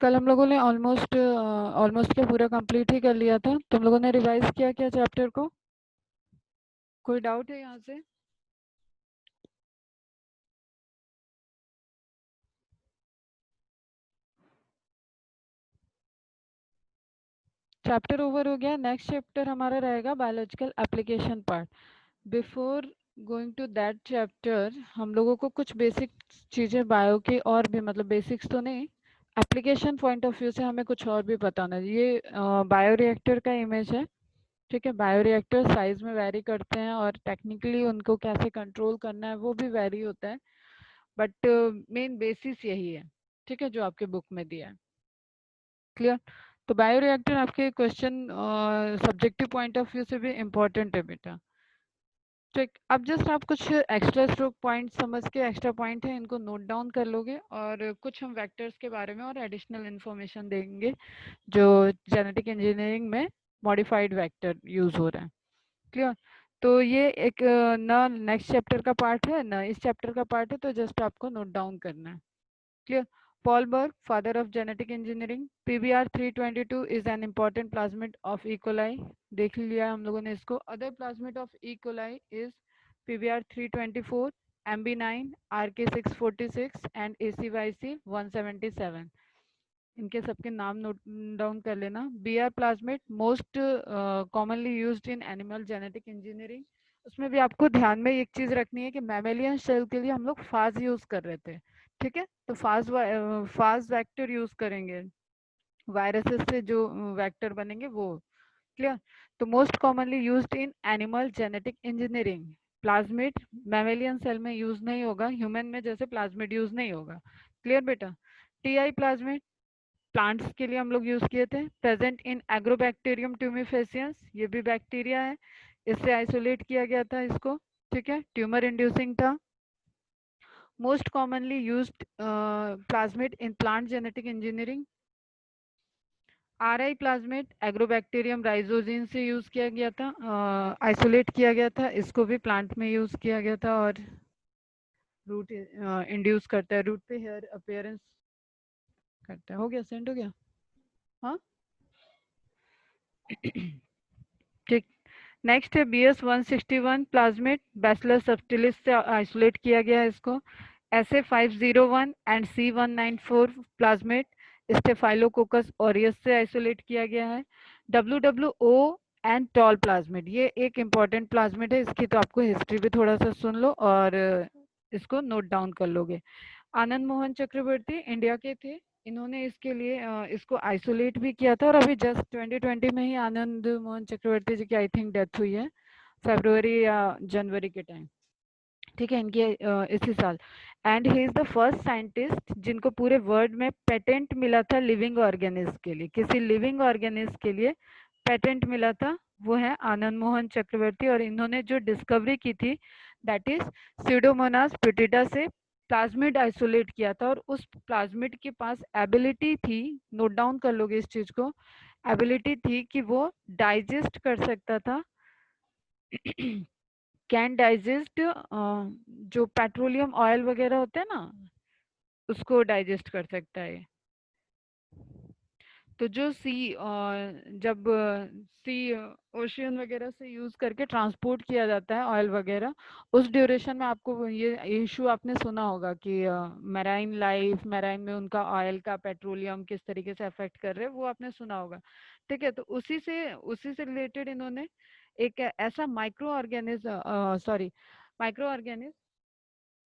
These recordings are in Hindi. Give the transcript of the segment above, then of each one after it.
कल हम लोगों ने ऑलमोस्ट क्या पूरा कंप्लीट ही कर लिया था। तुम लोगों ने रिवाइज किया क्या चैप्टर को? कोई डाउट है यहाँ से? चैप्टर ओवर हो गया। नेक्स्ट चैप्टर हमारा रहेगा biological application part. Before going to that chapter हम लोगों को कुछ बेसिक चीज़ें बायो की और भी, मतलब बेसिक्स तो नहीं, एप्लीकेशन पॉइंट ऑफ व्यू से हमें कुछ और भी बताना है। ये बायोरिएक्टर का इमेज है, ठीक है। बायोरिएक्टर साइज में वेरी करते हैं और टेक्निकली उनको कैसे कंट्रोल करना है वो भी वेरी होता है, बट मेन बेसिस यही है, ठीक है, जो आपके बुक में दिया है। क्लियर? तो बायोरिएक्टर आपके question subjective point of view से भी इम्पोर्टेंट है बेटा। ठीक, अब जस्ट आप कुछ एक्स्ट्रा स्ट्रोक पॉइंट समझ के, एक्स्ट्रा पॉइंट है इनको नोट डाउन कर लोगे, और कुछ हम वेक्टर्स के बारे में और एडिशनल इन्फॉर्मेशन देंगे जो जेनेटिक इंजीनियरिंग में मॉडिफाइड वेक्टर यूज हो रहा है। क्लियर? तो ये एक ना नेक्स्ट चैप्टर का पार्ट है ना इस चैप्टर का पार्ट है, तो जस्ट आपको नोट डाउन करना है। Clear? Paul Berg, father of genetic engineering. PBR 322 is an important plasmid of E. coli. देख लिया हम लोगों ने इसको। Other plasmid of E. coli is PBR 324, MB9, RK646 and ACYC 177. इनके सबके नाम नोट डाउन कर लेना। BR plasmid most commonly used in animal genetic engineering. उसमें भी आपको ध्यान में एक चीज रखनी है कि मैमेलियन सेल के लिए हम लोग फाज यूज कर रहे थे, ठीक है। तो फाज वेक्टर यूज करेंगे, वायरसेस से जो वेक्टर बनेंगे वो। क्लियर? तो most commonly used in animal genetic engineering. Plasmid mammalian cell में यूज नहीं होगा, ह्यूमन में जैसे प्लाज्मिड यूज नहीं होगा। क्लियर बेटा? टीआई प्लाज्मिड प्लांट्स के लिए हम लोग यूज किए थे। प्रेजेंट इन एग्रोबैक्टीरियम ट्यूमिफेसियंस, ये भी बैक्टीरिया है, इससे आइसोलेट किया गया था इसको, ठीक है। ट्यूमर इंड्यूसिंग था। Most commonly used plasmid in plant genetic engineering. RI plasmid agrobacterium rhizogenes से यूज किया गया था, आइसोलेट किया गया था, इसको भी प्लांट में यूज किया गया था, और रूट इंड्यूस करता है, रूट पे हेयर अपीयरेंस करता है। हो गया, सेंड हो गया? हाँ ठीक। नेक्स्ट है BS161 प्लाज्मिड बैसिलस सब्टिलिस से आइसोलेट किया गया है इसको। SA501 and C194 plasmid staphylococcus aureus से आइसोलेट किया गया है। WWO एंड टॉल प्लाज्मिड, ये एक इम्पॉर्टेंट प्लाज्मिड है, इसकी तो आपको हिस्ट्री भी थोड़ा सा सुन लो और इसको नोट डाउन कर लोगे। आनंद मोहन चक्रवर्ती इंडिया के थे, इन्होंने इसके लिए इसको आइसोलेट भी किया था, और अभी जस्ट 2020 में ही आनंद मोहन चक्रवर्ती जी की आई थिंक डेथ हुई है, फरवरी या जनवरी के टाइम, ठीक है, इनकी इसी साल। And he is the first scientist जिनको पूरे वर्ल्ड में पेटेंट मिला था लिविंग ऑर्गेनिज्म के लिए, किसी लिविंग ऑर्गेनिज्म के लिए पेटेंट मिला था, वो है आनंद मोहन चक्रवर्ती। और इन्होंने जो डिस्कवरी की थी दैट इज स्यूडोमोनास प्यूटिडा से प्लाज्मिड आइसोलेट किया था, और उस प्लाज्मिड के पास एबिलिटी थी, नोट डाउन कर लोगे इस चीज को, एबिलिटी थी कि वो डाइजेस्ट कर सकता था कैन डाइजेस्ट जो पेट्रोलियम ऑयल वगैरह होता है ना, उसको डाइजेस्ट कर सकता है। तो जो जब सी ओशियन वगैरह से यूज करके ट्रांसपोर्ट किया जाता है ऑयल वगैरह, उस ड्यूरेशन में आपको ये इशू आपने सुना होगा कि मैराइन लाइफ, मैराइन में उनका ऑयल का पेट्रोलियम किस तरीके से अफेक्ट कर रहे हैं, वो आपने सुना होगा, ठीक है। तो उसी से रिलेटेड इन्होंने एक ऐसा माइक्रो ऑर्गेनिज्म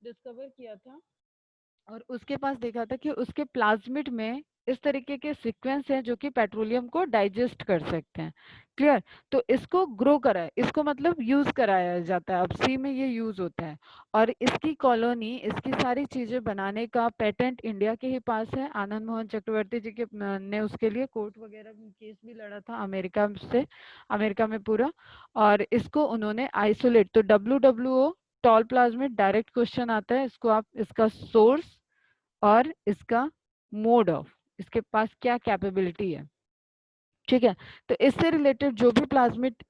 डिस्कवर किया था, और उसके पास देखा था कि उसके प्लाज्मिड में इस तरीके के सीक्वेंस हैं जो कि पेट्रोलियम को डाइजेस्ट कर सकते हैं। क्लियर? तो इसको ग्रो कराया, इसको मतलब यूज कराया जाता है, अब सी में ये यूज होता है, और इसकी कॉलोनी, इसकी सारी चीजें बनाने का पेटेंट इंडिया के ही पास है। आनंद मोहन चक्रवर्ती जी के ने उसके लिए कोर्ट वगैरह केस भी लड़ा था अमेरिका से, अमेरिका में पूरा, और इसको उन्होंने आइसोलेट, तो WWO टॉल प्लाज्मिड, डायरेक्ट क्वेश्चन आता है इसको, आप इसका सोर्स और इसका मोड ऑफ, इसके पास क्या कैपेबिलिटी है, ठीक है। तो इससे रिलेटेड जो भी प्लाज्मिड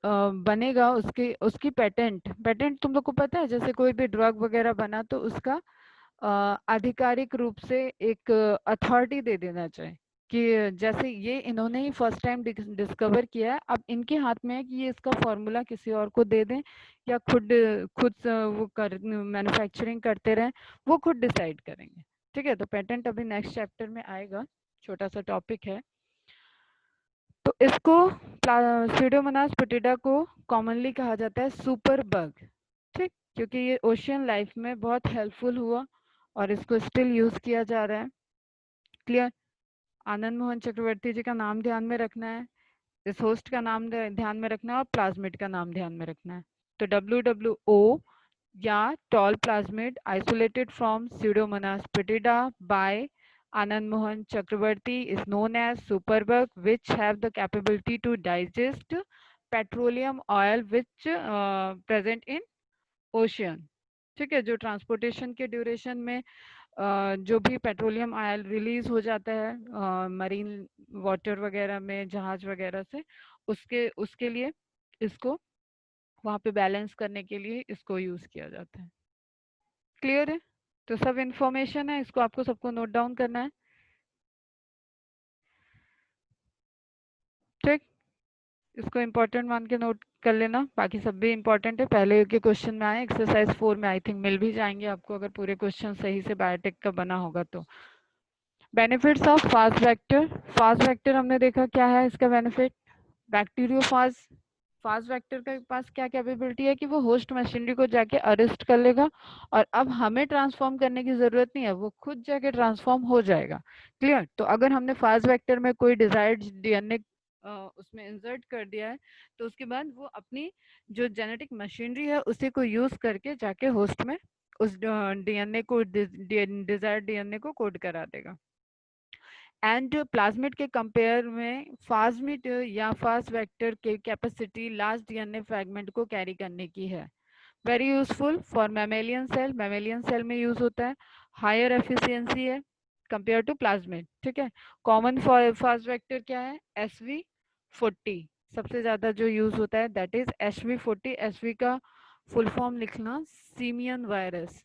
बनेगा उसकी उसकी पेटेंट तुम लोग को पता है, जैसे कोई भी ड्रग वगैरह बना तो उसका आधिकारिक रूप से एक अथॉरिटी दे देना चाहिए कि जैसे ये इन्होंने ही फर्स्ट टाइम डिस्कवर किया है, अब इनके हाथ में है कि ये इसका फॉर्मूला किसी और को दे दें या खुद खुद वो कर मैन्युफैक्चरिंग करते रहें, वो खुद डिसाइड करेंगे। ठीक है, तो पेटेंट अभी नेक्स्ट चैप्टर में आएगा, छोटा सा टॉपिक है। तो इसको स्यूडोमोनास पेटिडा को कॉमनली कहा जाता है सुपर बग, ठीक, क्योंकि ये ओशियन लाइफ में बहुत हेल्पफुल हुआ और इसको स्टिल यूज किया जा रहा है। क्लियर? आनंद मोहन चक्रवर्ती जी का नाम ध्यान में रखना है, इस होस्ट का नाम ध्यान में रखना है और प्लाज्मिड का नाम ध्यान में रखना है। तो WWO या tall plasmid isolated from Pseudomonas perdita by Anand Mohan Chakravarti is known as superbug, which have the capability to digest petroleum oil which present in ocean। ठीक है, जो ट्रांसपोर्टेशन के ड्यूरेशन में जो भी पेट्रोलियम ऑयल रिलीज हो जाता है मरीन वाटर वगैरह में, जहाज वगैरह से, उसके उसके लिए इसको वहाँ पे बैलेंस करने के लिए इसको यूज किया जाता है। क्लियर है? तो सब इंफॉर्मेशन है, इसको आपको सबको नोट डाउन करना है। ठीक, इसको इम्पोर्टेंट मान के नोट कर लेना, बाकी सब भी इम्पोर्टेंट है, पहले के क्वेश्चन में आए, एक्सरसाइज 4 में आई थिंक मिल भी जाएंगे आपको अगर पूरे क्वेश्चन सही से बायोटेक का बना होगा तो। Benefits of fast vector. Fast vector हमने देखा क्या है इसका बेनिफिट। बैक्टीरियोफाज, फास्ट वेक्टर के पास क्या कैपेबिलिटी है कि वो होस्ट मशीनरी को जाके अरेस्ट कर लेगा और अब हमें ट्रांसफॉर्म करने की जरूरत नहीं है, वो खुद जाके ट्रांसफॉर्म हो जाएगा। क्लियर? तो अगर हमने फास्ट वेक्टर में कोई डिजायर्ड डीएनए उसमें इंसर्ट कर दिया है तो उसके बाद वो अपनी जो जेनेटिक मशीनरी है उसी को यूज करके जाके होस्ट में उस डीएनए को डिजायर्ड डीएनए को कोड करा देगा। एंड प्लाज्मिड के कंपेयर में फास्मिड या फास्ट वेक्टर के कैपेसिटी लार्ज डीएनए फ्रैगमेंट को कैरी करने की है। Very useful for mammalian cell, mammalian cell में यूज होता है, हायर एफिशिएंसी है कंपेयर टू प्लाज्मिड। ठीक है, कॉमन फास्ट वेक्टर क्या है? SV40 सबसे ज्यादा जो यूज होता है, दैट इज SV40। SV का फुल फॉर्म लिखना सीमियन वायरस,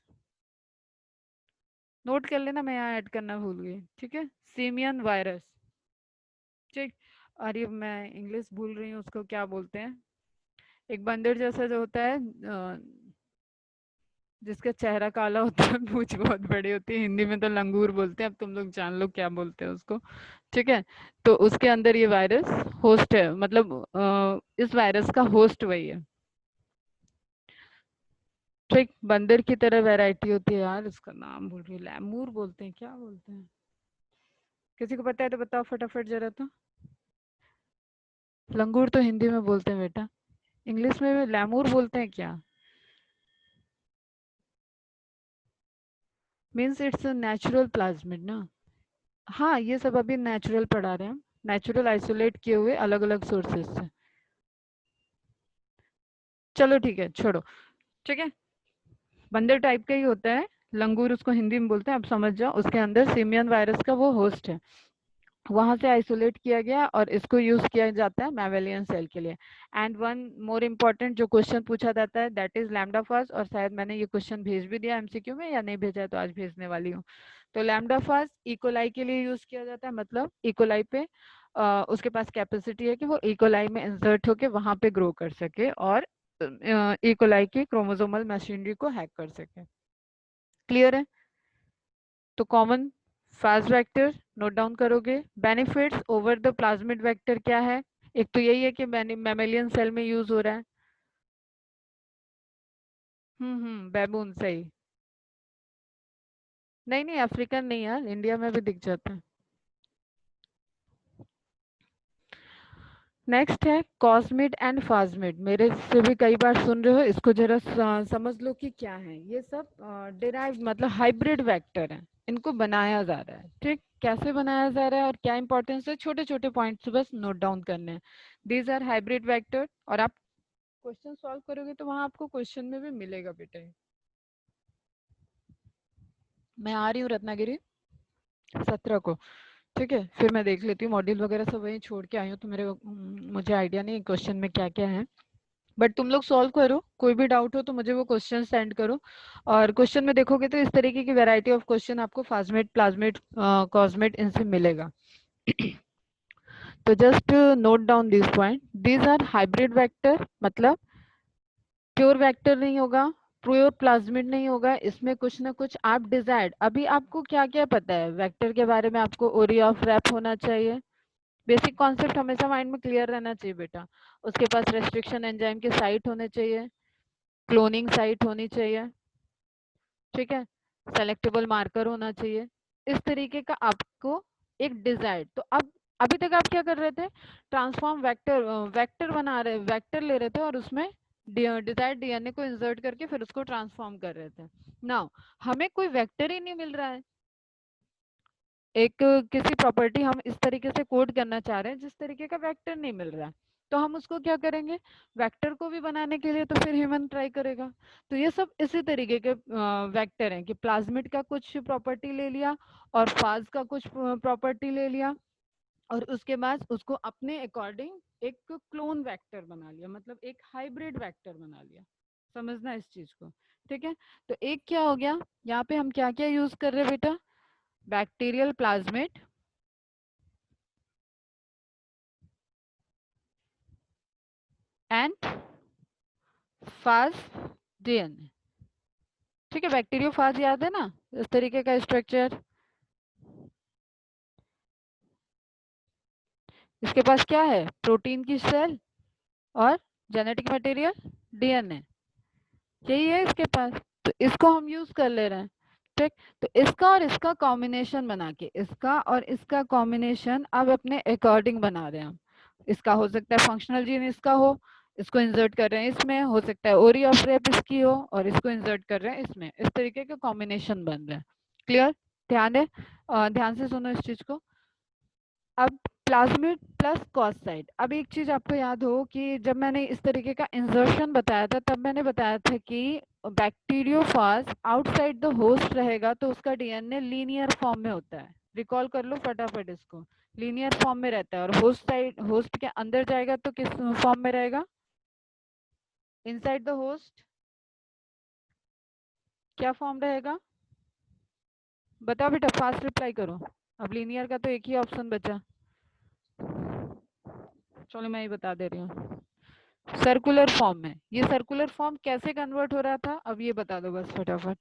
नोट कर लेना, मैं यहाँ ऐड करना भूल गई। ठीक है, सीमियन वायरस। ठीक, अरे मैं इंग्लिश भूल रही हूँ, उसको क्या बोलते हैं, एक बंदर जैसा जो होता है जिसका चेहरा काला होता है, पूंछ बहुत बड़ी होती है, हिंदी में तो लंगूर बोलते हैं, अब तुम लोग जान लो क्या बोलते हैं उसको। ठीक है, तो उसके अंदर ये वायरस होस्ट है, मतलब इस वायरस का होस्ट वही है। ठीक, बंदर की तरह वैरायटी होती है यार, इसका नाम भूल रही हूँ, लैमूर बोलते हैं, क्या बोलते हैं, किसी को पता है तो बताओ फटाफट जरा। तो लंगूर तो हिंदी में बोलते हैं बेटा, इंग्लिश में लैमूर बोलते हैं क्या? Means it's a natural plasmid ना। हाँ, ये सब अभी नेचुरल पढ़ा रहे हैं हम, नेचुरल आइसोलेट किए हुए अलग अलग सोर्सेज से। चलो ठीक है, छोड़ो। ठीक है, बंदर टाइप का ही होता है, लंगूर उसको हिंदी में बोलते हैं, अब समझ जाओ। उसके अंदर सिमियन वायरस का वो होस्ट है, वहां से आइसोलेट किया गया और इसको यूज किया जाता है मैवेलियन सेल के लिए। एंड वन मोर इम्पोर्टेंट जो क्वेश्चन पूछा जाता है, दैट इज लैम्डा फास्ट, और शायद मैंने ये क्वेश्चन भेज भी दिया MCQ में, या नहीं भेजा है तो आज भेजने वाली हूँ। तो लैम्डा फास्ट इकोलाई के लिए यूज किया जाता है, मतलब इकोलाई पे उसके पास कैपेसिटी है कि वो इकोलाई में इंसर्ट होके वहां पे ग्रो कर सके और इकोलाई की क्रोमोसोमल मशीनरी को हैक कर सके। क्लियर है? तो common fast vector note down करोगे। Benefits over the plasmid vector क्या है? एक तो यही है कि मैमेलियन सेल में यूज हो रहा है। बैबून सही। नहीं नहीं, अफ्रीकन नहीं यार, इंडिया में भी दिख जाता है। नेक्स्ट है कॉस्मिड एंड फास्मिड, मेरे से भी कई बार सुन रहे हो, इसको जरा समझ लो कि क्या है। ये सब डिराइव मतलब हाइब्रिड वेक्टर है, इनको बनाया जा रहा है। ठीक, कैसे बनाया जा रहा है और क्या इंपॉर्टेंस है, छोटे छोटे पॉइंट्स बस नोट डाउन करने हैं। दीज आर हाइब्रिड वेक्टर, और आप क्वेश्चन सॉल्व करोगे तो वहां आपको क्वेश्चन में भी मिलेगा बेटा। मैं आ रही हूँ रत्नागिरी 17 को। ठीक है, फिर मैं देख लेती हूँ मॉड्यूल वगैरह सब वहीं छोड़ के आई हूँ, तो मुझे आइडिया नहीं क्वेश्चन में क्या क्या है, बट तुम लोग सॉल्व करो। कोई भी डाउट हो तो मुझे वो क्वेश्चन सेंड करो, और क्वेश्चन में देखोगे तो इस तरीके की वैरायटी ऑफ क्वेश्चन आपको फास्मेट, प्लाज्मेट, कॉस्मेट इनसे मिलेगा। तो just note down this point, these are hybrid vector, मतलब प्योर वेक्टर नहीं होगा, प्योर प्लाज्मिड नहीं होगा, इसमें कुछ ना कुछ आप डिजायर्ड, अभी आपको क्या क्या पता है वेक्टर के बारे में, आपको ओरी ऑफ रैप होना चाहिए, बेसिक कॉन्सेप्ट हमेशा माइंड में क्लियर रहना चाहिए बेटा। उसके पास रेस्ट्रिक्शन एंजाइम के साइट होने चाहिए, क्लोनिंग साइट होनी चाहिए, ठीक है, सेलेक्टेबल मार्कर होना चाहिए, इस तरीके का आपको एक डिजायर। तो अब अभी तक आप क्या कर रहे थे, ट्रांसफॉर्म वेक्टर, वेक्टर बना रहे, वेक्टर ले रहे थे और उसमें डिजायर्ड डीएनए को इंसर्ट करके फिर उसको ट्रांसफॉर्म कर रहे थे। नाउ हमें कोई वेक्टर ही नहीं मिल रहा है, एक किसी प्रॉपर्टी हम इस तरीके से कोड करना चाह रहे हैं जिस तरीके का वेक्टर नहीं मिल रहा है, तो हम उसको क्या करेंगे, वेक्टर को भी बनाने के लिए तो फिर ह्यूमन ट्राई करेगा। तो ये सब इसी तरीके के वेक्टर हैं कि प्लाज्मिड का कुछ प्रॉपर्टी ले लिया और फाज का कुछ प्रॉपर्टी ले लिया और उसके बाद उसको अपने अकॉर्डिंग एक क्लोन वेक्टर बना लिया, मतलब एक हाइब्रिड वेक्टर बना लिया। समझना इस चीज को, ठीक है। तो एक क्या हो गया, यहाँ पे हम क्या क्या यूज कर रहे हैं बेटा, बैक्टीरियल प्लाज्मिड एंड फाज डीएनए, ठीक है, बैक्टीरियोफाज याद है ना, इस तरीके का स्ट्रक्चर। इसके पास क्या है, प्रोटीन की सेल और जेनेटिक मटेरियल डीएनए, यही है इसके पास। तो इसको हम यूज कर ले रहे हैं, ठीक। तो इसका और इसका कॉम्बिनेशन बना के, इसका और इसका कॉम्बिनेशन अब अपने अकॉर्डिंग बना रहे हैं हम। इसका हो सकता है फंक्शनल जीन इसका हो, इसको इंसर्ट कर रहे हैं इसमें, हो सकता है ओरी ऑफ रेप इसकी हो और इसको इंसर्ट कर रहे हैं इसमें, इस तरीके का कॉम्बिनेशन बन रहा है। क्लियर, ध्यान दे, ध्यान से सुनो इस चीज को। अब प्लाज्मिड प्लस कॉसाइड, अब एक चीज आपको याद हो कि जब मैंने इस तरीके का इंसर्शन बताया था तब मैंने बताया था कि बैक्टीरियोफाज आउटसाइड द होस्ट रहेगा तो उसका डीएनए लीनियर फॉर्म में होता है, रिकॉल कर लो फटाफट इसको, लीनियर फॉर्म में रहता है, और होस्ट साइड, होस्ट के अंदर जाएगा तो किस फॉर्म में रहेगा, इनसाइड द होस्ट क्या फॉर्म रहेगा, बताओ बेटा, फास्ट रिप्लाई करो। अब लीनियर का तो एक ही ऑप्शन बचा, चलो मैं ही बता दे रही हूँ, सर्कुलर फॉर्म में। ये सर्कुलर फॉर्म कैसे कन्वर्ट हो रहा था, अब ये बता दो बस फटाफट।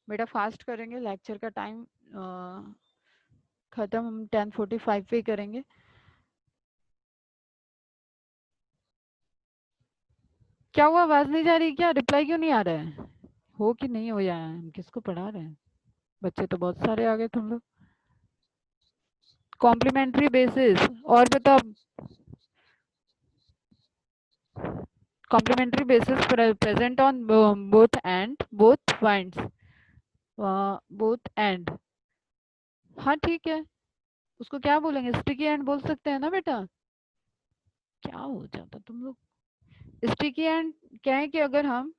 बेटा फास्ट करेंगे, लेक्चर का टाइम खत्म, हम 10:45 पे ही करेंगे। क्या हुआ, आवाज नहीं जा रही क्या, रिप्लाई क्यों नहीं आ रहा है, हो कि नहीं हो, यार हम किसको पढ़ा रहे हैं, बच्चे तो बहुत सारे आ गए तुम लोग। कॉम्प्लीमेंट्री बेसिस, और बताओ, complementary bases present on both end, both points, both end, हाँ ठीक है, उसको क्या बोलेंगे, स्टिकी एंड बोल सकते हैं ना बेटा, क्या हो जाता तुम लोग। स्टिकी एंड क्या है कि अगर हम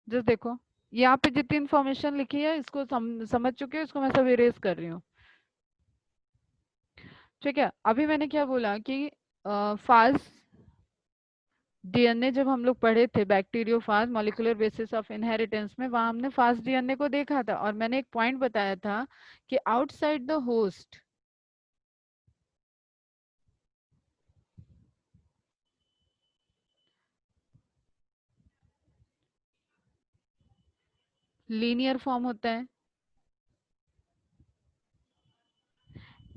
जस्ट देखो, यहाँ पे जितनी इंफॉर्मेशन लिखी है इसको समझ चुके हो, इसको मैं सब इरेज कर रही हूँ, ठीक है। अभी मैंने क्या बोला कि फास्ट डीएनए जब हम लोग पढ़े थे bacteriophage molecular basis of inheritance में, वहां हमने फास्ट डीएनए को देखा था और मैंने एक पॉइंट बताया था कि outside the host linear form होता है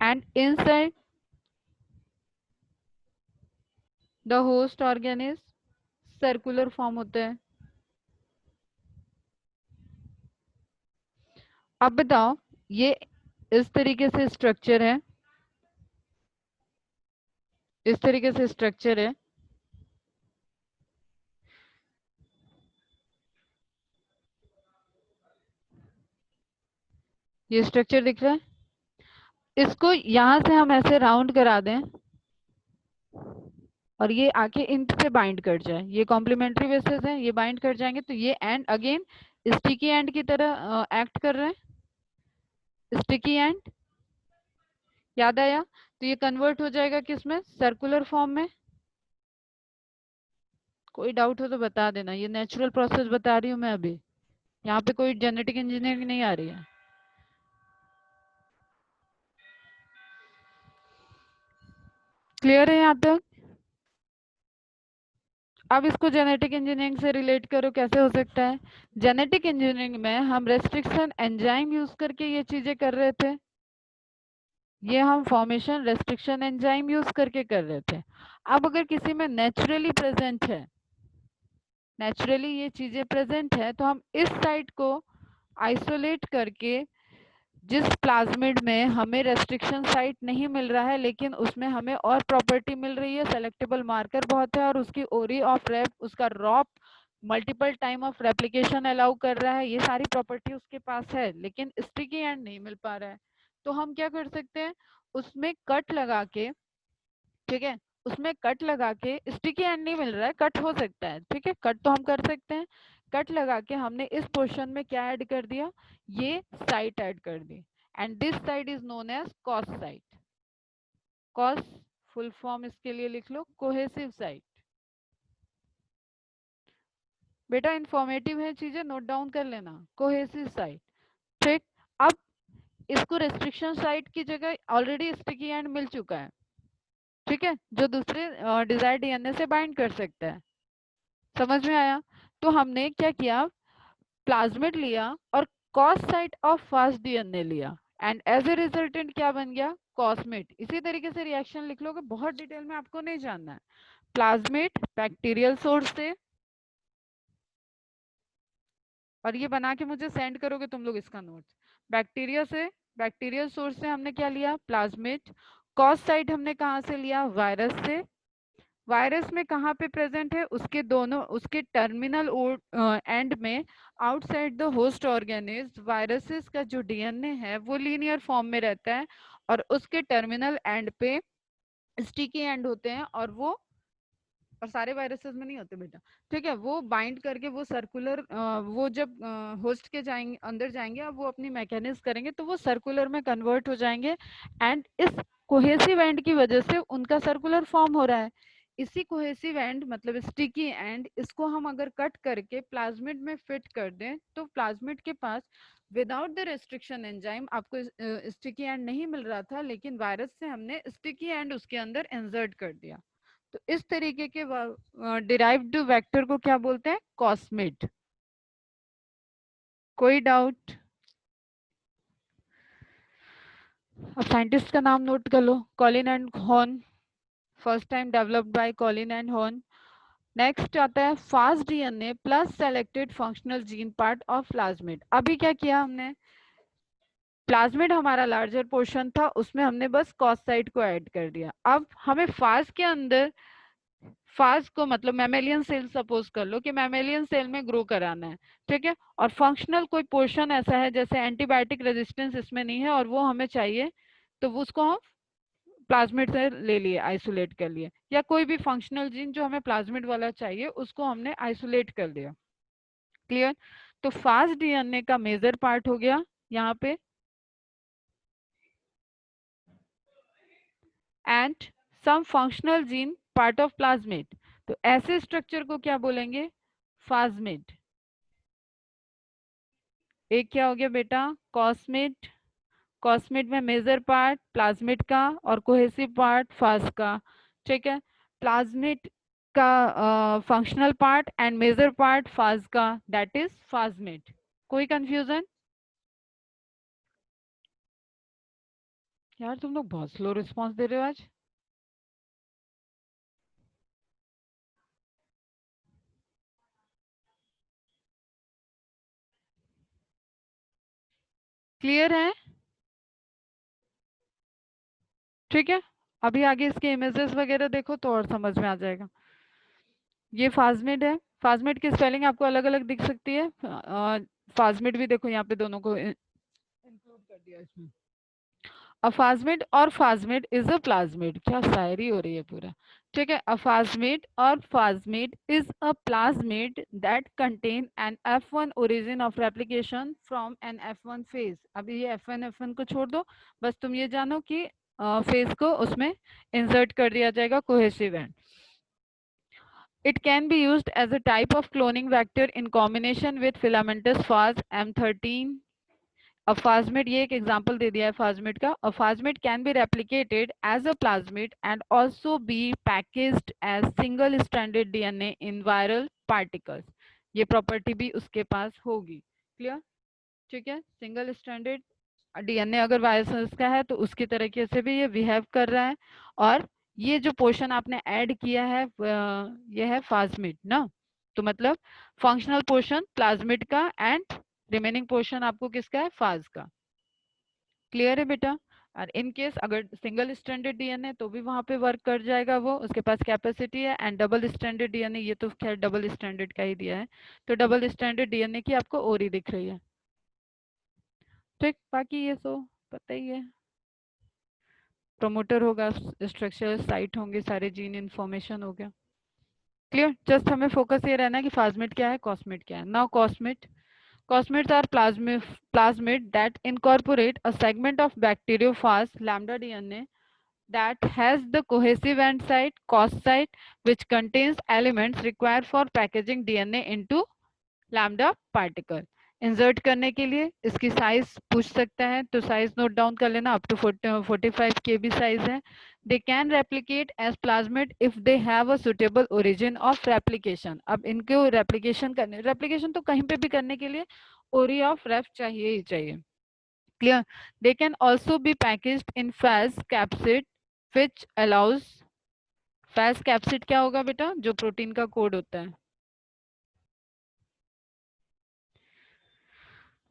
and inside the host organ is circular form होता है। अब बताओ, ये इस तरीके से स्ट्रक्चर है, इस तरीके से स्ट्रक्चर है, ये स्ट्रक्चर दिख रहा है, इसको यहां से हम ऐसे राउंड करा दें और ये आके इन से बाइंड कर जाए, ये कॉम्प्लीमेंट्री बेसिस है, ये बाइंड कर जाएंगे तो ये एंड अगेन स्टिकी एंड की तरह एक्ट कर रहे हैं, स्टिकी एंड, याद आया, तो ये कन्वर्ट हो जाएगा किसमें, सर्कुलर फॉर्म में। कोई डाउट हो तो बता देना, ये नेचुरल प्रोसेस बता रही हूँ मैं अभी, यहाँ पे कोई जेनेटिक इंजीनियरिंग नहीं आ रही है। क्लियर है यहाँ तक? अब इसको जेनेटिक इंजीनियरिंग से रिलेट करो, कैसे हो सकता है? जेनेटिक इंजीनियरिंग में हम रेस्ट्रिक्शन एंजाइम यूज करके ये चीजें कर रहे थे, ये हम फॉर्मेशन रेस्ट्रिक्शन एंजाइम यूज करके कर रहे थे। अब अगर किसी में नेचुरली प्रेजेंट है, नेचुरली ये चीजें प्रेजेंट है, तो हम इस साइट को आइसोलेट करके, जिस प्लाज्मिड में हमें रेस्ट्रिक्शन साइट नहीं मिल रहा है लेकिन उसमें हमें और प्रॉपर्टी मिल रही है, सेलेक्टेबल मार्कर बहुत है और उसकी ओरी ऑफ रेप, उसका rop multiple time of replication allow कर रहा है, ये सारी प्रॉपर्टी उसके पास है, लेकिन स्टिकी एंड नहीं मिल पा रहा है, तो हम क्या कर सकते हैं? उसमें कट लगा के, ठीक है, उसमें कट लगा के, स्टिकी एंड नहीं मिल रहा है, कट हो सकता है, ठीक है, कट तो हम कर सकते हैं, कट लगा के हमने इस पोर्शन में क्या ऐड कर दिया? ये साइट ऐड कर दी, and this site is known as cos site. Cos full form इसके लिए लिख लो, कोहेसिव साइट। बेटा इंफॉर्मेटिव है, चीजें नोट डाउन कर लेना, कोहेसिव साइट। ठीक, अब इसको रेस्ट्रिक्शन साइट की जगह ऑलरेडी स्टिकी एंड मिल चुका है, ठीक है, जो दूसरे डिजायर डीएनए से बाइंड कर सकता है। समझ में आया? तो हमने क्या किया? प्लाज्मिड लिया और cos site of fast DNA लिया, एंड एज ए रिजल्टेंट क्या बन गया? कॉस्मिड। इसी तरीके से रिएक्शन लिख लोगे, बहुत डिटेल में आपको नहीं जानना है। प्लाज्मिड बैक्टीरियल सोर्स से, और ये बना के मुझे सेंड करोगे तुम लोग इसका नोट्स। बैक्टीरिया से, बैक्टीरियल सोर्स से हमने क्या लिया? प्लाज्मिड। कॉस साइट हमने कहाँ से लिया? वायरस से। वायरस में कहाँ पे प्रेजेंट है? उसके दोनों, उसके टर्मिनल एंड में, outside the host organism, viruses का जो डीएनए है वो लीनियर फॉर्म में रहता है और उसके टर्मिनल एंड पे स्टिकी एंड होते हैं, और सारे वायरसेस में नहीं होते बेटा, ठीक है, वो बाइंड करके वो सर्कुलर, वो जब होस्ट के जाएंगे, अंदर जाएंगे, अब वो अपनी मैकेनिज्म करेंगे तो वो सर्कुलर में कन्वर्ट हो जाएंगे, एंड इस कोहेसिव एंड की वजह से उनका सर्कुलर फॉर्म हो रहा है। इसी कोहेसिव एंड मतलब स्टिकी एंड, इसको हम अगर कट करके प्लाज्मिड में फिट कर दें तो प्लाज्मिड के पास विदाउट द रेस्ट्रिक्शन एंजाइम आपको स्टिकी एंड नहीं मिल रहा था, लेकिन वायरस से हमने स्टिकी एंड उसके अंदर इंसर्ट कर दिया। तो इस तरीके के डिराइव्ड वेक्टर को क्या बोलते हैं? कॉस्मिड। कोई डाउट? अब साइंटिस्ट का नाम नोट कर लो, Collin and Hohn, first time developed by Collin and Hohn. Next आता है fast DNA plus selected functional gene part of plasmid. अभी क्या किया हमने? प्लाज्मिड हमारा लार्जर पोर्शन था, उसमें हमने बस कॉस साइट को ऐड कर दिया। अब हमें फास्ट के अंदर, फास्ट को मतलब मैमेलियन सेल, सपोज कर लो कि मैमेलियन सेल में ग्रो कराना है, ठीक है, और फंक्शनल कोई पोर्शन ऐसा है जैसे एंटीबायोटिक रेजिस्टेंस इसमें नहीं है और वो हमें चाहिए, तो वो उसको हम प्लाज्मिड से ले लिए, आइसोलेट कर लिए, या कोई भी फंक्शनल जीन जो हमें प्लाज्मिड वाला चाहिए उसको हमने आइसोलेट कर दिया। क्लियर? तो फास्ट डीएनए का मेजर पार्ट हो गया यहाँ पे, and some functional gene part of plasmid, तो ऐसे स्ट्रक्चर को क्या बोलेंगे? फास्मिड। एक क्या हो गया बेटा? कॉस्मिड। कॉस्मिड में मेजर पार्ट प्लाज्मिड का और कोहेसिव पार्ट फास्ट का, ठीक है, प्लाज्मिड का functional part and major part फास्ट का, दैट इज फास्मिड। कोई कंफ्यूजन? यार तुम लोग बहुत स्लो रिस्पांस दे रहे हो आज। क्लियर है? ठीक है, अभी आगे इसके इमेजेस वगैरह देखो तो और समझ में आ जाएगा। ये फास्मिड है, फास्मिड की स्पेलिंग आपको अलग अलग दिख सकती है, फास्मिड भी देखो यहाँ पे दोनों को इंक्लूड कर दिया इसमें। अफाजमिड और फाजमिड इज अ प्लाज्मिड, क्या शायरी हो रही है पूरा, ठीक है, अफाजमिड और phasmid is a plasmid that contain an F1 origin of replication from an F1 phage. अभी ये F1 को छोड़ दो, बस तुम ये जानो कि फेज को उसमें इंसर्ट कर दिया जाएगा cohesive and. It can be used as a type of cloning vector in combination with filamentous phage M13. A phasmid, ये एक example दे दिया है phasmid का. A phasmid can be replicated as a plasmid and also be packaged as single-stranded DNA in viral particles. ये property भी उसके पास होगी. Clear? ठीक है. Single stranded DNA अगर वायरस का है तो उसकी तरीके से भी ये बिहेव कर रहा है. और ये जो पोर्शन आपने ऐड किया है ये है फास्मिड ना, तो मतलब फंक्शनल पोर्शन प्लाज्मिड का एंड रिमेनिंग पोर्शन आपको किसका है, फाज का. क्लियर है बेटा. और इन केस अगर सिंगल स्ट्रैंडेड डीएनए तो भी वहां पे वर्क कर जाएगा, वो उसके पास कैपेसिटी है. एंड डबल स्ट्रैंडेड डीएनए, ये तो खैर डबल स्ट्रैंडेड का ही दिया है, तो डबल स्ट्रैंडेड डीएनए की आपको ओरी दिख रही है. ठीक, बाकी ये तो पता ही है. प्रोमोटर होगा, स्ट्रक्चर साइट होंगे, सारे जीन इन्फॉर्मेशन हो गया. क्लियर. जस्ट हमें फोकस ये रहना है कि फास्मिड क्या है, कॉस्मिड क्या है. Now cosmid. Cosmids are plasmid that incorporate a segment of bacteriophage lambda DNA that has the cohesive end site, cos site, which contains elements required for packaging DNA into lambda particle. Insert करने के लिए इसकी साइज पूछ सकता है, तो साइज नोट डाउन कर लेना. अप टू 45 KB साइज है. They can replicate as plasmid if they have a suitable origin of replication. अब इनको रेप्लिकेशन करने, रेप्लिकेशन तो कहीं पे भी करने के लिए ओरी ऑफ रेफ चाहिए ही चाहिए. Clear. They can also be packaged in Faiz capsid which allows. Faiz capsid क्या होगा बेटा, जो प्रोटीन का कोड होता है,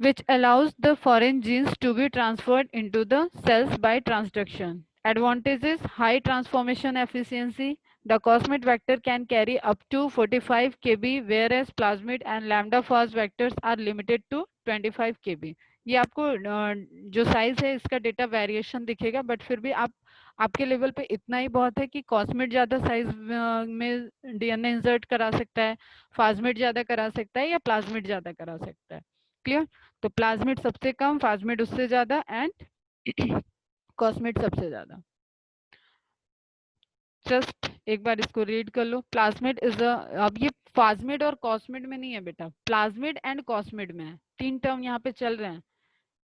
which allows the foreign genes to be transferred into the cells by transduction. Advantages: high transformation efficiency. The cosmid vector can carry up to 45 kb, whereas plasmid and lambda phage vectors are limited to 25 kb. ये आपको जो साइज है इसका डेटा वेरिएशन दिखेगा, बट फिर भी आपके लेवल पे इतना ही बहुत है कि कॉस्मिड ज्यादा साइज में डीएनए इंसर्ट करा सकता है, फास्मिड ज्यादा करा सकता है, या प्लाज्मिड ज्यादा करा सकता है. क्लियर. तो प्लाज्मिड सबसे कम, फास्मिड उससे ज्यादा, एंड कॉस्मिड सबसे ज्यादा. जस्ट एक बार इसको रीड कर लो. प्लाज्मिड इज अ, अब ये फास्मिड और कॉस्मिड में नहीं है बेटा, प्लाज्मिड एंड कॉस्मिड में है. तीन टर्म यहाँ पे चल रहे हैं,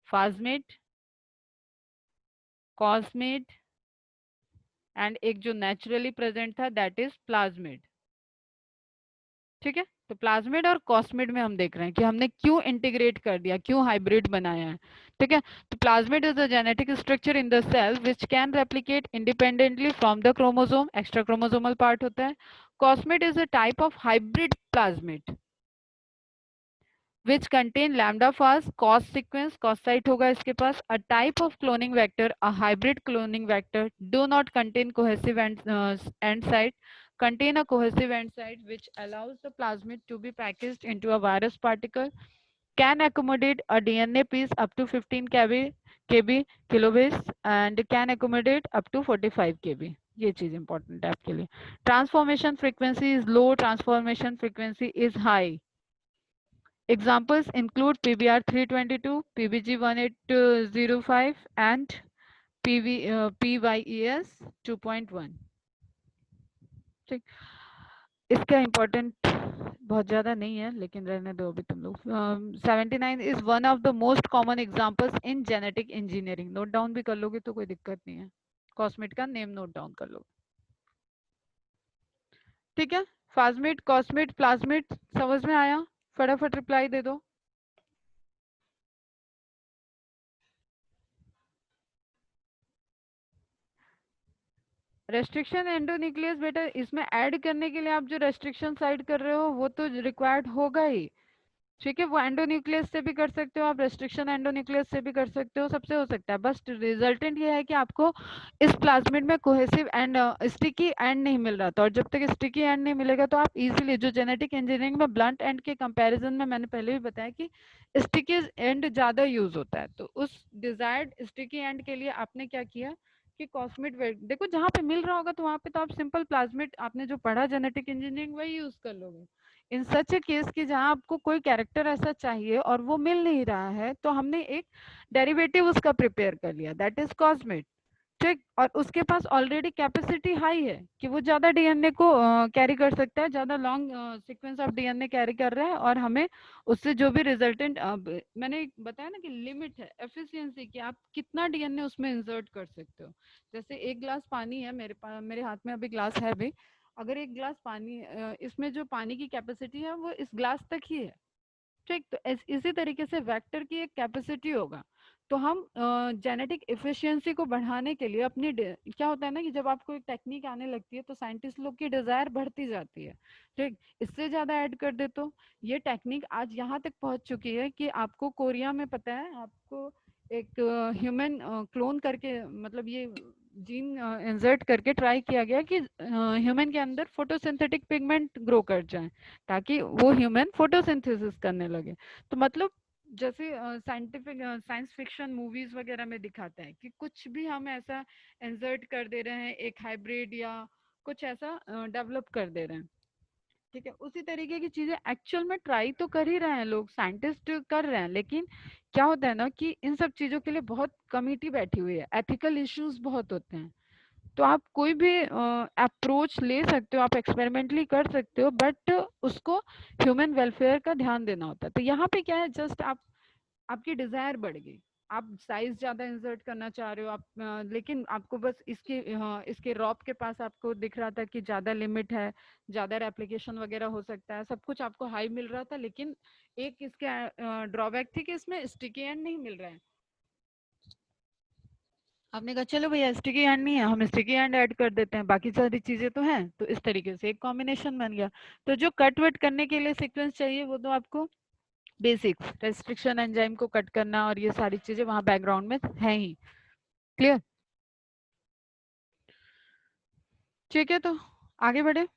फास्मिड, कॉस्मिड एंड एक जो नेचुरली प्रेजेंट था दैट इज प्लाज्मिड. ठीक है. तो प्लाज्मिड और कॉस्मिड में हम देख रहे हैं कि हमने क्यों इंटीग्रेट कर दिया, क्यों हाइब्रिड बनाया है. ठीक है. तो plasmid is the genetic structure in the cell which can replicate independently from the chromosome, extra chromosomal part होता है. Cosmid is a type of hybrid plasmid which contain lambda phase, cos sequence, cos site होगा इसके पास. A type of cloning vector, a hybrid cloning vector, do not contain cohesive end site, contain a cohesive end site which allows the plasmid to be packaged into a virus particle, can accommodate a DNA piece up to 15 kb kilobase and can accommodate up to 45 kb. ये चीज इंपॉर्टेंट है आपके लिए. Transformation frequency is low, transformation frequency is high. Examples include PBR 322, PBG 1805 and PYES 2.1. ठीक. इसका इम्पोर्टेंट बहुत ज्यादा नहीं है, लेकिन रहने दो अभी तुम लोग. 79 is one of the most common examples in genetic engineering. Note down भी कर लोगे तो कोई दिक्कत नहीं है. कॉस्मिड का नेम नोट डाउन कर लोगे. ठीक है. फास्मिड, कॉस्मिड, प्लाज्मिड समझ में आया? फटाफट रिप्लाई दे दो. रेस्ट्रिक्शन एंडोन्यूक्लियस बेटा, इसमें ऐड करने के लिए आप जो रेस्ट्रिक्शन साइड कर रहे हो वो तो रिक्वायर्ड होगा ही. ठीक है. वो एंडोन्यूक्लियस से भी कर सकते हो आप, रेस्ट्रिक्शन एंडोन्यूक्लियस से भी कर सकते हो, सबसे हो सकता है. बस रिजल्टेंट ये है कि आपको इस प्लाज्मिड में कोहेसिव एंड स्टिकी एंड नहीं मिल रहा था, और जब तक स्टिकी एंड नहीं मिलेगा तो आप इजीली, जो जेनेटिक इंजीनियरिंग में ब्लंट एंड के कंपैरिजन में मैंने पहले भी बताया कि स्टिकी एंड ज्यादा यूज होता है, तो उस डिजायर्ड स्टिकी एंड के लिए आपने क्या किया कि कॉस्मिड देखो जहाँ पे मिल रहा होगा तो वहाँ पे तो आप सिंपल प्लाज्मिड, आपने जो पढ़ा जेनेटिक इंजीनियरिंग वही यूज कर लोगे. इन सच ए केस की जहां आपको कोई कैरेक्टर ऐसा चाहिए और वो मिल नहीं रहा है, तो हमने एक डेरिवेटिव उसका प्रिपेयर कर लिया, दैट इज कॉस्मिड. ठीक, और उसके पास ऑलरेडी कैपेसिटी हाई है कि वो ज्यादा डीएनए को कैरी कर सकता है, ज्यादा long sequence of DNA carry कर रहा है, और हमें उससे जो भी रिजल्टेंट, मैंने बताया ना कि लिमिट है एफिशिएंसी कि आप कितना डीएनए उसमें इंसर्ट कर सकते हो। जैसे एक ग्लास पानी है मेरे पास, मेरे हाथ में अभी ग्लास है भी, अगर एक ग्लास पानी, इसमें जो पानी की कैपेसिटी है वो इस ग्लास तक ही है। ठीक, तो इसी तरीके से वेक्टर की एक कैपेसिटी होगा। तो हम जेनेटिक एफिशिएंसी को बढ़ाने के लिए अपनी क्या होता है ना कि जब आपको एक टेक्निक आने लगती है तो साइंटिस्ट लोग की डिजायर बढ़ती जाती है। ठीक, इससे ज्यादा ऐड कर दे तो ये टेक्निक आज यहाँ तक पहुंच चुकी है कि आपको कोरिया में पता है, आपको एक ह्यूमन क्लोन करके, मतलब ये जीन इंसर्ट करके ट्राई किया गया कि ह्यूमन के अंदर फोटोसिंथेटिक पिगमेंट ग्रो कर जाए ताकि वो ह्यूमन फोटोसिंथेसिस करने लगे। तो मतलब जैसे साइंटिफिक साइंस फिक्शन मूवीज वगैरह में दिखाता है कि कुछ भी हम ऐसा इंसर्ट कर दे रहे हैं, एक हाइब्रिड या कुछ ऐसा डेवलप कर दे रहे हैं। ठीक है, उसी तरीके की चीजें एक्चुअल में ट्राई तो कर ही रहे हैं लोग, साइंटिस्ट कर रहे हैं, लेकिन क्या होता है ना कि इन सब चीजों के लिए बहुत कमिटी बैठी हुई है, एथिकल इश्यूज बहुत होते हैं। तो आप कोई भी अप्रोच ले सकते हो, आप एक्सपेरिमेंटली कर सकते हो, बट उसको ह्यूमन वेलफेयर का ध्यान देना होता है। तो यहाँ पे क्या है, जस्ट आप, आपकी डिजायर बढ़ गई, आप साइज ज्यादा इंसर्ट करना चाह रहे हो आप, लेकिन आपको बस इसके, इसके रॉप के पास आपको दिख रहा था कि ज्यादा लिमिट है, ज्यादा रेप्लिकेशन वगैरह हो सकता है, सब कुछ आपको हाई मिल रहा था, लेकिन एक इसके ड्रॉबैक थी कि इसमें स्टिकी एंड नहीं मिल रहा है। आपने कहा चलो भैया स्टिकी एंड नहीं है, हम स्टिकी एंड ऐड कर देते हैं, बाकी सारी चीजें तो हैं, तो इस तरीके से एक कॉम्बिनेशन बन गया। तो जो कट वट करने के लिए सीक्वेंस चाहिए वो तो आपको बेसिक्स, रेस्ट्रिक्शन एंजाइम को कट करना और ये सारी चीजें वहां बैकग्राउंड में है ही। क्लियर? ठीक है, तो आगे बढ़े।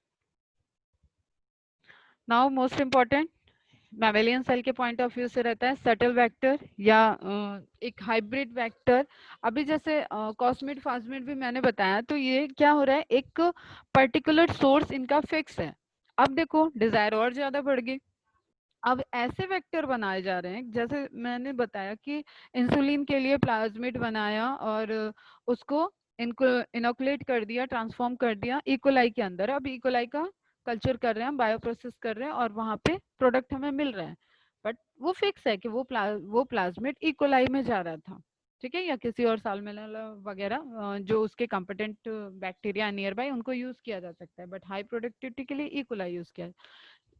Now most important, mammalian cell के पॉइंट ऑफ व्यू से रहता है सटल वेक्टर या एक हाइब्रिड वेक्टर। अभी जैसे कॉस्मिड फास्मिड भी मैंने बताया, तो ये क्या हो रहा है, एक पर्टिकुलर सोर्स इनका फिक्स है। अब देखो डिजायर और ज्यादा बढ़ गई, अब ऐसे वेक्टर बनाए जा रहे हैं, जैसे मैंने बताया कि इंसुलिन के लिए प्लाज्मिड बनाया और उसको इनको इनोकुलेट कर दिया, ट्रांसफॉर्म कर दिया इकोलाई के अंदर। अब इकोलाई का कल्चर कर रहे हैं, बायो प्रोसेस कर रहे हैं, और वहां पे प्रोडक्ट हमें मिल रहा है, बट वो फिक्स है कि वो प्लाज्मिड इकोलाई में जा रहा था। ठीक है, या किसी और साल्मोनेला वगैरह जो उसके कॉम्पिटेंट बैक्टीरिया नियर बाय, उनको यूज किया जा सकता है, बट हाई प्रोडक्टिविटी के लिए इकोलाई यूज किया।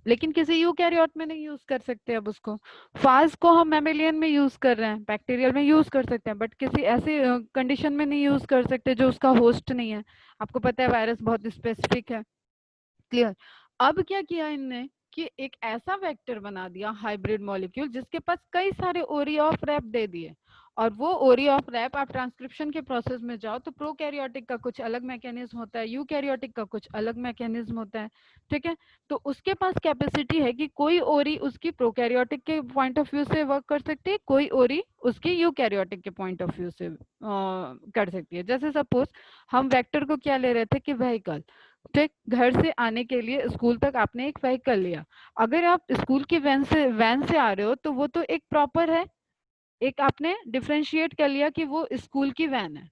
लेकिन किसी यूकैरियोट में नहीं यूज कर सकते। अब उसको फाज को हम मैमेलियन में यूज कर रहे हैं, बैक्टीरियल में यूज कर सकते हैं, बट किसी ऐसी कंडीशन में नहीं यूज कर सकते जो उसका होस्ट नहीं है। आपको पता है वायरस बहुत स्पेसिफिक है। क्लियर? अब क्या किया इनने कि एक ऐसा वेक्टर बना दिया हाइब्रिड मॉलिक्यूल जिसके पास कई सारे ओरी ऑफ रैप दे दिए, और वो ओरी ऑफ रैप आप ट्रांसक्रिप्शन के प्रोसेस में जाओ तो प्रोकैरियोटिक का कुछ अलग मैकेनिज्म होता है, यूकैरियोटिक का कुछ अलग मैकेनिज्म होता है। ठीक है, तो उसके पास कैपेसिटी है कि कोई ओरी उसकी प्रोकैरियोटिक के पॉइंट ऑफ व्यू से वर्क कर सकती है, कोई ओरी उसकी यूकैरियोटिक के पॉइंट ऑफ व्यू से कर सकती है। जैसे सपोज हम वेक्टर को क्या ले रहे थे कि व्हीकल। ठीक, घर से आने के लिए स्कूल तक आपने एक व्हीकल लिया, अगर आप स्कूल की वैन से आ रहे हो तो वो तो एक प्रॉपर है, एक आपने डिफरेंशिएट कर लिया कि वो स्कूल की वैन है।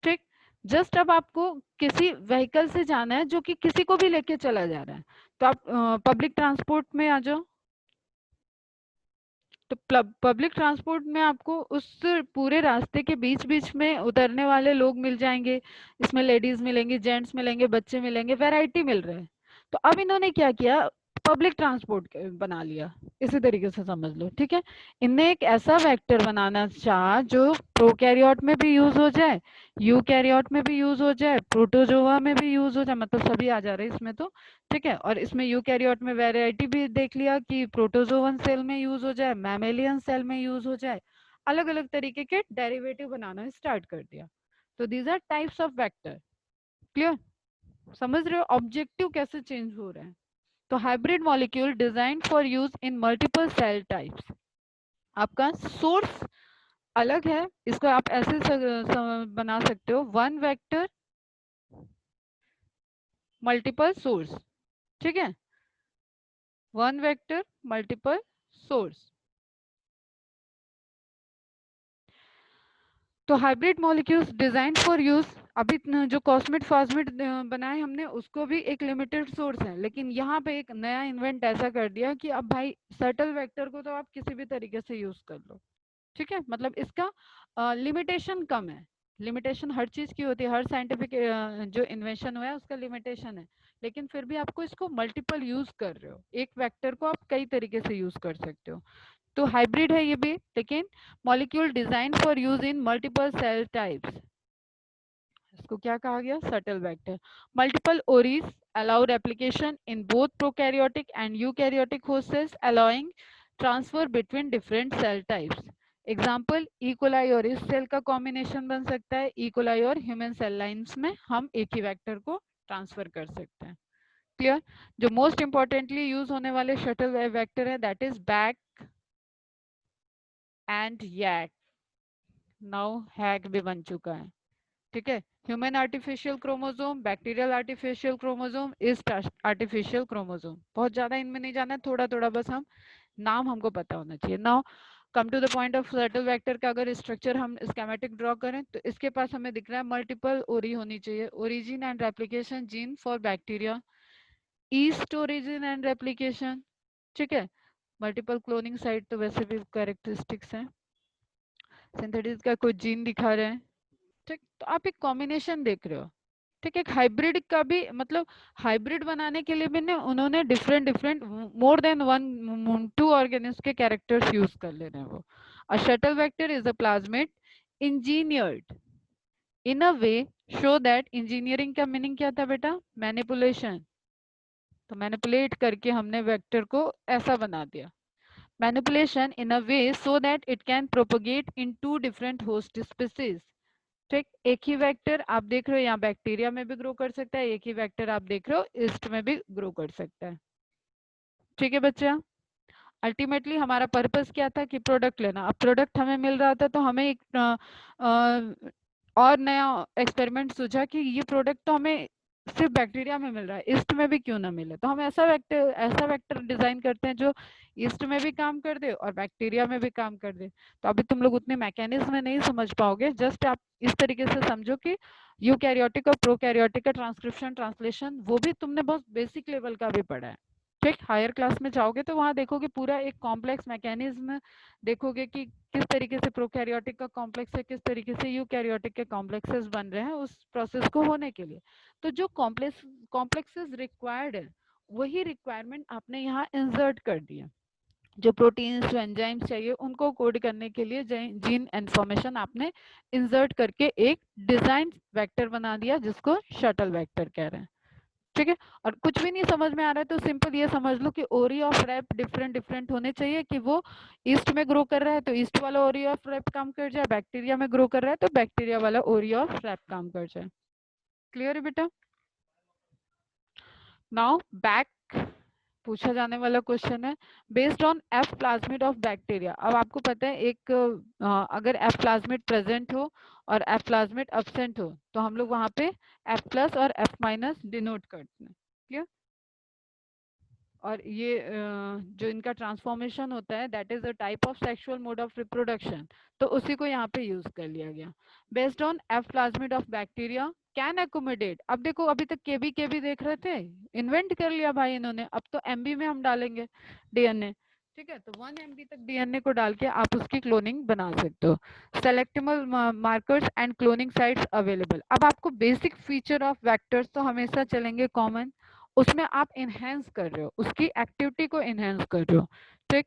ठीक, जस्ट अब आपको किसी व्हीकल से जाना है जो कि किसी को भी लेके चला जा रहा है, तो आप पब्लिक ट्रांसपोर्ट में आ जाओ। तो पब्लिक ट्रांसपोर्ट में आपको उस पूरे रास्ते के बीच बीच में उतरने वाले लोग मिल जाएंगे, इसमें लेडीज मिलेंगी, जेंट्स मिलेंगे, बच्चे मिलेंगे, वैरायटी मिल रहा है। तो अब इन्होंने क्या किया, पब्लिक ट्रांसपोर्ट बना लिया, इसी तरीके से समझ लो। ठीक है, इनने एक ऐसा वेक्टर बनाना चाहा जो प्रोकैरियोट में भी यूज हो जाए, यूकैरियोट में भी यूज हो जाए, प्रोटोजोआ में भी यूज हो जाए, मतलब सभी आ जा रहे हैं इसमें तो। ठीक है, और इसमें यूकैरियोट में वैरायटी भी देख लिया कि प्रोटोजोवन सेल में यूज हो जाए, मैमेलियन सेल में यूज हो जाए, अलग अलग तरीके के डेरिवेटिव बनाना स्टार्ट कर दिया। तो these are types of vector. Clear? समझ रहे हो ऑब्जेक्टिव कैसे चेंज हो रहे हैं? तो hybrid molecule design for use in multiple cell types. आपका सोर्स अलग है, इसको आप ऐसे बना सकते हो, वन वेक्टर मल्टीपल सोर्स। ठीक है, वन वेक्टर मल्टीपल सोर्स। तो hybrid molecules design for use, अभी जो कॉस्मिड फॉस्मिड बनाए हमने उसको भी एक लिमिटेड सोर्स है, लेकिन यहाँ पे एक नया इन्वेंट ऐसा कर दिया कि अब भाई सर्टल वेक्टर को तो आप किसी भी तरीके से यूज कर लो, ठीक है, मतलब इसका लिमिटेशन कम है। लिमिटेशन हर चीज की होती है, हर साइंटिफिक जो इन्वेंशन हुआ है उसका लिमिटेशन है, लेकिन फिर भी आपको इसको मल्टीपल यूज कर रहे हो, एक वेक्टर को आप कई तरीके से यूज कर सकते हो। तो हाइब्रिड है ये भी, लेकिन molecule design for use in multiple cell types, इसको क्या कहा गया, shuttle vector. Multiple oris allow replication in both prokaryotic and eukaryotic host cells, allowing transfer between different cell types. Example E coli और इस सेल का कॉम्बिनेशन बन सकता है, ई कोलाई और ह्यूमन सेल लाइन्स में हम एक ही वेक्टर को ट्रांसफर कर सकते हैं। क्लियर? जो मोस्ट इंपॉर्टेंटली यूज होने वाले शटल वेक्टर है that is BAC and YAC. Now HAC भी बन चुका है, ठीक है। Human artificial chromosome, bacterial artificial chromosome, इस आर्टिफिशियल क्रोमोसोम, बहुत ज्यादा इनमें नहीं जाना है, थोड़ा थोड़ा बस हम नाम हमको पता होना चाहिए। Now come to the point of shuttle vector का अगर स्ट्रक्चर हम स्कीमेटिक ड्रॉ करें तो इसके पास हमें दिख रहा है मल्टीपल ओरी होनी चाहिए, origin and replication gene for bacteria, east origin and replication, ठीक है। मल्टीपल क्लोनिंग साइट तो वैसे भी कैरेक्टरिस्टिक्स हैं, सिंथेटिक का कोई जीन दिखा रहे हैं, ठीक। तो आप एक कॉम्बिनेशन देख रहे हो, ठीक है। हाइब्रिड का भी मतलब हाइब्रिड बनाने के लिए भी ना उन्होंने different different more than one two organism के कैरेक्टर्स यूज कर ले रहे हैं वो। A shuttle vector is a plasmid engineered in a way so that, engineering का मीनिंग क्या था बेटा, मैनिपुलेशन, तो मैनिपुलेट करके हमने वेक्टर को ऐसा बना दिया, manipulation in a way so that it can propagate in two different host species, ठीक। एक ही वेक्टर आप देख रहे हो यहाँ बैक्टीरिया में भी ग्रो कर सकता है, एक ही वेक्टर आप देख रहे हो ईस्ट में भी ग्रो कर सकता है, ठीक है बच्चा। अल्टीमेटली हमारा पर्पस क्या था कि प्रोडक्ट लेना, अब प्रोडक्ट हमें मिल रहा था तो हमें एक और नया एक्सपेरिमेंट सोचा कि ये प्रोडक्ट तो हमें सिर्फ बैक्टीरिया में मिल रहा है, ईस्ट में भी क्यों ना मिले, तो हम ऐसा वेक्टर डिजाइन करते हैं जो ईस्ट में भी काम कर दे और बैक्टीरिया में भी काम कर दे। तो अभी तुम लोग उतने मैकेनिज्म में नहीं समझ पाओगे, जस्ट आप इस तरीके से समझो कि यूकैरियोटिक और प्रोकैरियोटिक का ट्रांसक्रिप्शन ट्रांसलेशन वो भी तुमने बहुत बेसिक लेवल का भी पढ़ा है, ठीक। हायर क्लास में जाओगे तो वहां देखोगे पूरा एक कॉम्प्लेक्स मैकेनिज्म, देखोगे कि किस तरीके से प्रोकैरियोटिक का कॉम्प्लेक्स है, किस तरीके से यूकैरियोटिक के कॉम्प्लेक्सेस बन रहे हैं उस प्रोसेस को होने के लिए। तो जो कॉम्प्लेक्सेस रिक्वायर्ड है वही रिक्वायरमेंट आपने यहाँ इंसर्ट कर दिया, जो प्रोटीन्स जो एंजाइम्स चाहिए उनको कोड करने के लिए जीन इन्फॉर्मेशन आपने इंसर्ट करके एक डिजाइन वेक्टर बना दिया जिसको शटल वेक्टर कह रहे हैं, ठीक है। और कुछ भी नहीं समझ में आ रहा है तो सिंपल ये समझ लो कि ओरी ऑफ रैप डिफरेंट डिफरेंट होने चाहिए, कि वो ईस्ट में ग्रो कर रहा है तो ईस्ट वाला ओरी ऑफ रैप काम कर जाए, बैक्टीरिया में ग्रो कर रहा है तो बैक्टीरिया वाला ओरी ऑफ रैप काम कर जाए। क्लियर है बेटा? नाउ बैक पूछा जाने वाला क्वेश्चन है, based on F plasmid of bacteria. अब आपको पता है एक अगर एफ प्लाज्मिड प्रेजेंट हो और एफ प्लाज्मिड एब्सेंट हो तो हम लोग वहां पे एफ प्लस और एफ माइनस डिनोट करते हैं, क्लियर। और ये जो इनका ट्रांसफॉर्मेशन होता है that is a type of sexual mode of reproduction, तो उसी को यहाँ पे यूज कर लिया गया। Based on F plasmid of bacteria can accommodate, अब देखो अभी तक केबी देख रहे थे, इन्वेंट कर लिया भाई इन्होंने, अब तो एमबी में हम डालेंगे डीएनए, ठीक है। तो 1 MB तक डीएनए को डाल के आप उसकी क्लोनिंग बना सकते हो। Selectable markers and cloning sites available. अब आपको बेसिक फीचर ऑफ वेक्टर्स तो हमेशा चलेंगे कॉमन, उसमें आप इनहेंस कर रहे हो, उसकी एक्टिविटी को इनहेंस कर रहे हो, ठीक।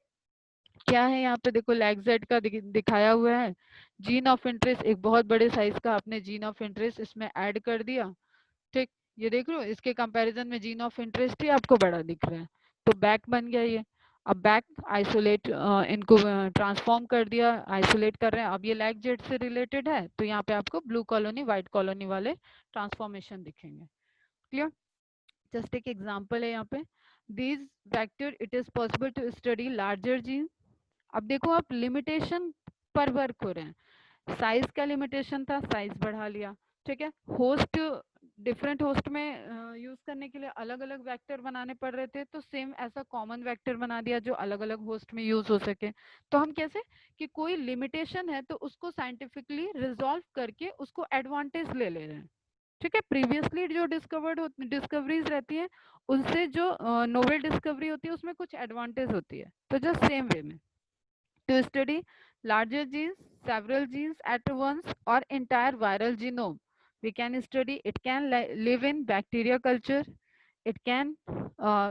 क्या है यहाँ पे देखो लैगजेट का दिखाया हुआ है, जीन ऑफ इंटरेस्ट एक बहुत बड़े साइज का आपने जीन ऑफ इंटरेस्ट इसमें ऐड कर दिया, ठीक। ये देख लो इसके कंपैरिजन में जीन ऑफ इंटरेस्ट ही आपको बड़ा दिख रहा है, तो बैक बन गया ये। अब बैक आइसोलेट इनको ट्रांसफॉर्म कर दिया, आइसोलेट कर रहे हैं, अब ये लैगजेट से रिलेटेड है तो यहाँ पे आपको ब्लू कॉलोनी व्हाइट कॉलोनी वाले ट्रांसफॉर्मेशन दिखेंगे, क्लियर। जस्ट एक एग्जांपल है यहाँ पे, these vector it is possible to study larger gene। अब देखो आप लिमिटेशन पर वर्क हो रहे हैं, साइज का लिमिटेशन था साइज बढ़ा लिया, ठीक है। होस्ट डिफरेंट होस्ट में यूज करने के लिए अलग अलग वेक्टर बनाने पड़ रहे थे, तो सेम ऐसा कॉमन वेक्टर बना दिया जो अलग अलग होस्ट में यूज हो सके। तो हम कैसे कि कोई लिमिटेशन है तो उसको साइंटिफिकली रिजॉल्व करके उसको एडवांटेज ले ले रहे हैं। ठीक है, प्रीवियसली जो डिस्कवरीज रहती है उनसे जो नोवेल डिस्कवरी होती है उसमें कुछ एडवांटेज होती है। तो जस्ट सेम वे में to study larger genes, several genes at once, or entire viral genome. We can study, it can live in bacteria culture. It can,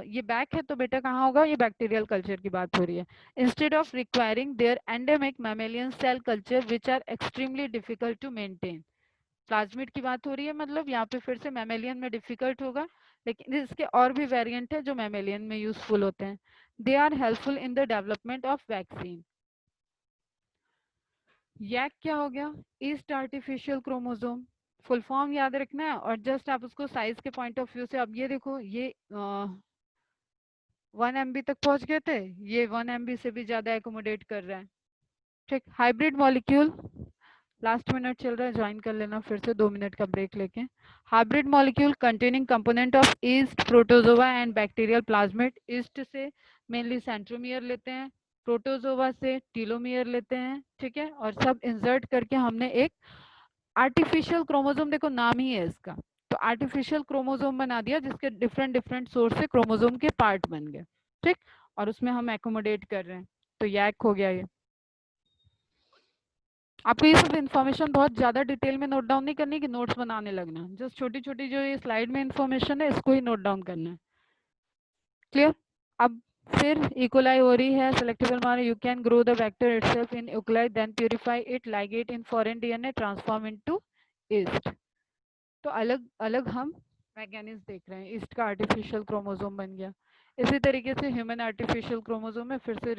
ये बैक है तो बेटा कहाँ होगा, ये बैक्टीरियल कल्चर की बात हो रही है। Instead of requiring their endemic mammalian cell culture, which are extremely difficult to maintain. Plasmid की बात हो रही है, मतलब यहाँ पे फिर से मैमेलियन में डिफिकल्ट होगा, लेकिन इसके और भी वेरिएंट है जो मैमेलियन में यूजफुल होते हैं। They are helpful in the development of vaccine. YAC क्या हो गया, yeast artificial chromosome, full form याद रखना है और जस्ट आप उसको साइज के पॉइंट ऑफ व्यू से, अब ये देखो ये 1 MB तक पहुंच गए थे, ये 1 MB से भी ज्यादा एकोमोडेट कर रहा है। ठीक, हाइब्रिड मॉलिक्यूल, लास्ट मिनट चल रहा है, ज्वाइन कर लेना फिर से 2 मिनट का ब्रेक लेके। Hybrid molecule containing component of east, protozoa and bacterial plasmid. East से मेनली सेंट्रोमियर लेते हैं, प्रोटोजोआ से टीलोमियर लेते हैं, ठीक है, और सब इंसर्ट करके हमने एक आर्टिफिशियल क्रोमोसोम, देखो नाम ही है इसका, तो आर्टिफिशियल क्रोमोसोम बना दिया जिसके डिफरेंट डिफरेंट सोर्स से क्रोमोसोम के पार्ट बन गए। ठीक, और उसमें हम एकोमोडेट कर रहे हैं, तो यैक हो गया ये। आपको ये सब इन्फॉर्मेशन बहुत ज्यादा डिटेल में नोट डाउन नहीं करनी कि नोट्स बनाने लगना, जस्ट छोटी छोटी जो ये स्लाइड में इन्फॉर्मेशन है इसको ही नोट डाउन करना है। क्लियर? अब फिर इकोलाई हो रही है, सेलेक्टेबल मारे, you can grow the vector itself in E coli, then purify it, ligate in foreign DNA, transform into yeast. तो अलग अलग हम मैकेनिज्म देख रहे हैं। ईस्ट का आर्टिफिशियल क्रोमोसोम बन गया, इसी तरीके से ह्यूमन आर्टिफिशियल क्रोमोसोम है, फिर से